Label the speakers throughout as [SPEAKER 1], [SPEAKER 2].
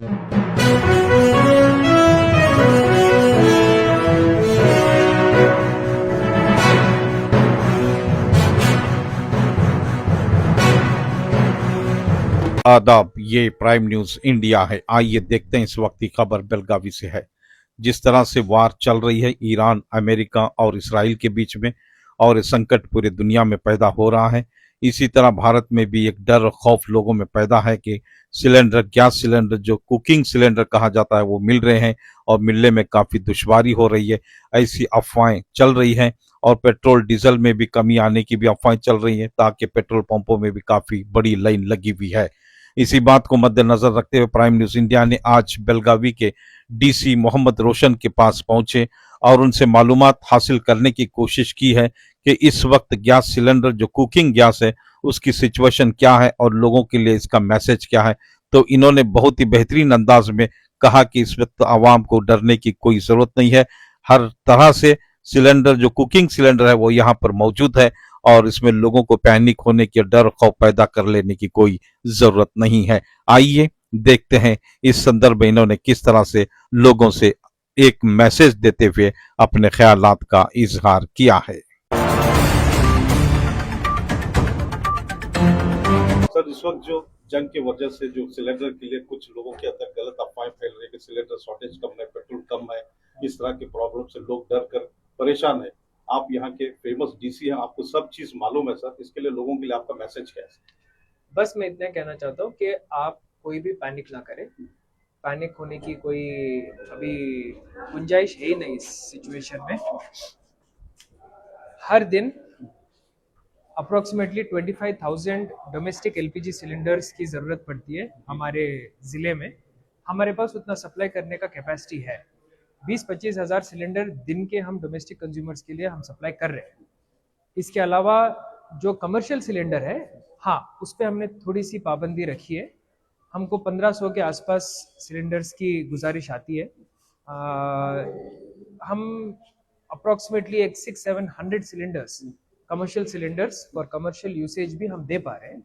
[SPEAKER 1] आदाब, ये prime news India है। आइए देखते हैं इस वक्त की खबर बेलगावी से है। जिस तरह से वार चल रही है ईरान, अमेरिका और इसराइल के बीच में, और ये संकट पूरी दुनिया में पैदा हो रहा है, इसी तरह भारत में भी एक डर और खौफ लोगों में पैदा है कि सिलेंडर, गैस सिलेंडर जो कुकिंग सिलेंडर कहा जाता है, वो मिल रहे हैं और मिलने में काफी दुश्वारी हो रही है। ऐसी अफवाहें चल रही हैं और पेट्रोल डीजल में भी कमी आने की भी अफवाहें चल रही हैं, ताकि पेट्रोल पंपों में भी काफी बड़ी लाइन लगी हुई है। इसी बात को मद्देनजर रखते हुए प्राइम न्यूज इंडिया ने आज बेलगावी के डीसी मोहम्मद रोशन के पास पहुंचे और उनसे मालूमात हासिल करने की कोशिश की है कि इस वक्त गैस सिलेंडर जो कुकिंग गैस है उसकी सिचुएशन क्या है और लोगों के लिए इसका मैसेज क्या है। तो इन्होंने बहुत ही बेहतरीन अंदाज में कहा कि इस वक्त आवाम को डरने की कोई जरूरत नहीं है। हर तरह से सिलेंडर जो कुकिंग सिलेंडर है वो यहाँ पर मौजूद है और इसमें लोगों को पैनिक होने की, डर खौफ पैदा कर लेने की कोई जरूरत नहीं है। आइए देखते हैं इस संदर्भ में इन्होंने किस तरह से लोगों से एक मैसेज देते हुए अपने ख्यालात का इजहार किया है।
[SPEAKER 2] सर, इस वक्त जो जंग की वजह से जो सिलेंडर के लिए कुछ लोगों के अंदर गलत अफवाहें फैल रही है कि सिलेंडर शॉर्टेज कम है, पेट्रोल कम है, इस तरह के प्रॉब्लम से लोग डर कर परेशान है। आप यहाँ के फेमस डीसी हैं, आपको सब चीज मालूम है सर, इसके लिए लोगों के लिए आपका मैसेज क्या है?
[SPEAKER 3] बस मैं इतना कहना चाहता हूँ कि आप कोई भी पैनिक ना करें। पैनिक होने की कोई अभी गुंजाइश है ही नहीं इस सिचुएशन में। हर दिन अप्रोक्सीमेटली 25,000 डोमेस्टिक एलपीजी सिलेंडर्स की ज़रूरत पड़ती है हमारे ज़िले में। हमारे पास उतना सप्लाई करने का कैपेसिटी है। 20-25 हज़ार सिलेंडर दिन के हम डोमेस्टिक कंज्यूमर्स के लिए हम सप्लाई कर रहे हैं। इसके अलावा जो कमर्शियल सिलेंडर है, हाँ, उस पर हमने थोड़ी सी पाबंदी रखी है। हमको 1500 के आसपास सिलेंडर्स की गुजारिश आती है। हम अप्रॉक्सीमेटली एक 600-700 cylinders, commercial cylinders for commercial usage भी हम दे पा रहे हैं।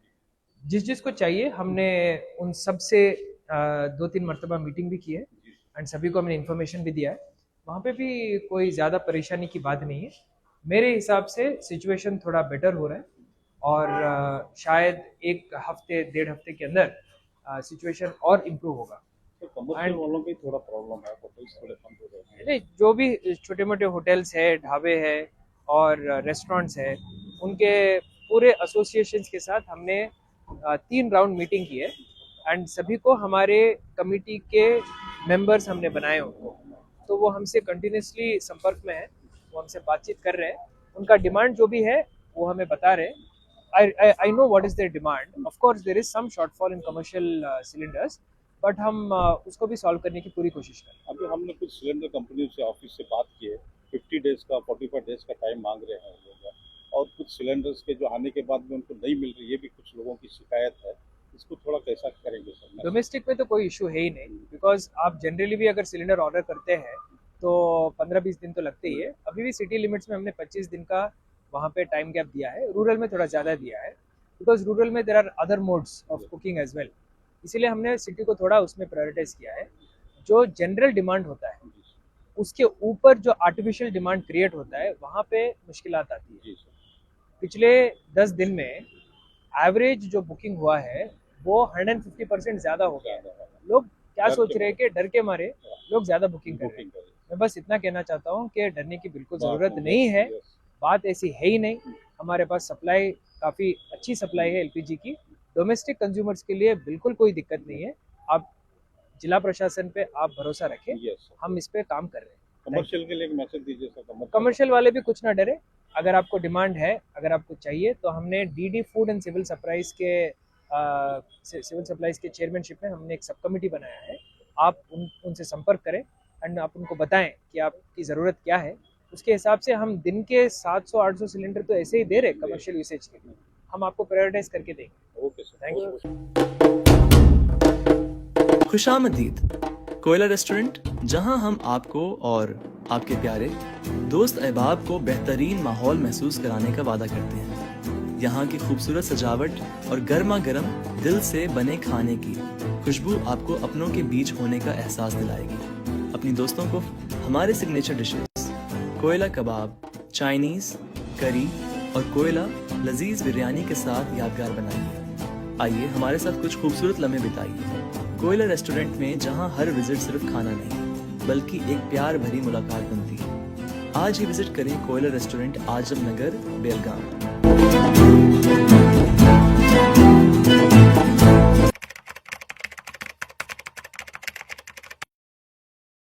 [SPEAKER 3] जिसको चाहिए हमने उन सब से 2-3 मरतबा मीटिंग भी की है एंड सभी को हमने इन्फॉर्मेशन भी दिया है। वहाँ पे भी कोई ज़्यादा परेशानी की बात नहीं है। मेरे हिसाब से सिचुएशन थोड़ा बेटर हो रहा है और शायद एक हफ्ते 1.5 हफ्ते के अंदर सिचुएशन और इम्प्रूव होगा।
[SPEAKER 2] तो कमर्शियल वालों की थोड़ा प्रॉब्लम है, होटल्स थोड़े बंद हो रहे हैं।
[SPEAKER 3] नहीं, जो भी छोटे मोटे होटल्स है, ढाबे है और रेस्टोरेंट्स है, उनके पूरे एसोसिएशंस के साथ हमने 3 राउंड मीटिंग की है एंड सभी को हमारे कमेटी के मेंबर्स हमने बनाए उनको, तो वो हमसे कंटिन्यूसली संपर्क में है, वो हमसे बातचीत कर रहे हैं। उनका डिमांड जो भी है वो हमें बता रहे हैं। I know what is their demand. Of course, there is some shortfall in commercial cylinders, but हम उसको भी सॉल्व करने की पूरी कोशिश कर रहे हैं।
[SPEAKER 2] अभी हमने कुछ सिलेंडर कंपनियों से ऑफिस से बात की है, 50 डेज का, 45 डेज का टाइम मांग रहे हैं लोग, और कुछ सिलेंडर्स के जो आने के बाद में उनको नहीं मिल रही, ये भी कुछ लोगों की शिकायत है। इसको थोड़ा कैसा करेंगे सर?
[SPEAKER 3] डोमेस्टिक में तो कोई इशू है ही नहीं, बिकॉज आप जनरली भी अगर सिलेंडर ऑर्डर करते हैं तो 15-20 दिन तो लगते ही है। अभी भी सिटी लिमिट्स में हमने 25 दिन का वहाँ पे टाइम गैप दिया है। रूरल में थोड़ा ज़्यादा दिया है बिकॉज रूरल में there are other modes of cooking as well, इसीलिए हमने सिटी को थोड़ा उसमें प्रायोरिटाइज किया है। जो जनरल डिमांड होता है उसके ऊपर जो आर्टिफिशियल डिमांड क्रिएट होता है वहाँ पे मुश्किलात आती है। पिछले 10 दिन में एवरेज जो बुकिंग हुआ है वो 150% ज़्यादा हो गया है। लोग क्या सोच रहे हैं कि डर के मारे लोग ज़्यादा बुकिंग कर रहे हैं। मैं बस इतना कहना चाहता हूँ कि डरने की बिल्कुल ज़रूरत नहीं है। बात ऐसी है ही नहीं। हमारे पास सप्लाई काफ़ी अच्छी सप्लाई है एलपीजी की। डोमेस्टिक कंज्यूमर्स के लिए बिल्कुल कोई दिक्कत नहीं है। आप जिला प्रशासन पे आप भरोसा रखें, हम इस पे काम कर रहे हैं।
[SPEAKER 2] कमर्शियल के लिए एक मैसेज दीजिए सर।
[SPEAKER 3] कमर्शियल वाले भी कुछ ना डरे। अगर आपको डिमांड है, अगर आपको चाहिए, तो हमने DD food and civil supplies के चेयरमैनशिप में हमने एक सब कमेटी बनाया है। आप उनसे संपर्क करें एंड आप उनको बताएं कि आपकी ज़रूरत क्या है। उसके हिसाब से हम दिन के 700-800 सिलेंडर तो ऐसे ही दे रहे कमर्शियल यूसेज के लिए, हम आपको प्रायोरिटाइज करके देंगे।
[SPEAKER 2] Okay sir,
[SPEAKER 3] thank you.
[SPEAKER 4] खुशामदीद कोयला रेस्टोरेंट, जहां हम आपको और आपके प्यारे दोस्त अहबाब को बेहतरीन माहौल महसूस कराने का वादा करते हैं। यहाँ की खूबसूरत सजावट और गर्मा गर्म दिल से बने खाने की खुशबू आपको अपनों के बीच होने का एहसास दिलाएगी। अपनी दोस्तों को हमारे सिग्नेचर डिशेस कोयला कबाब, चाइनीज, करी और कोयला लजीज बिरयानी के साथ यादगार बनाइए। आइए हमारे साथ कुछ खूबसूरत लम्हे बिताइए कोयला रेस्टोरेंट में, जहां हर विजिट सिर्फ खाना नहीं बल्कि एक प्यार भरी मुलाकात बनती है। आज ही विजिट करें कोयला रेस्टोरेंट, आजम नगर, बेलगाम।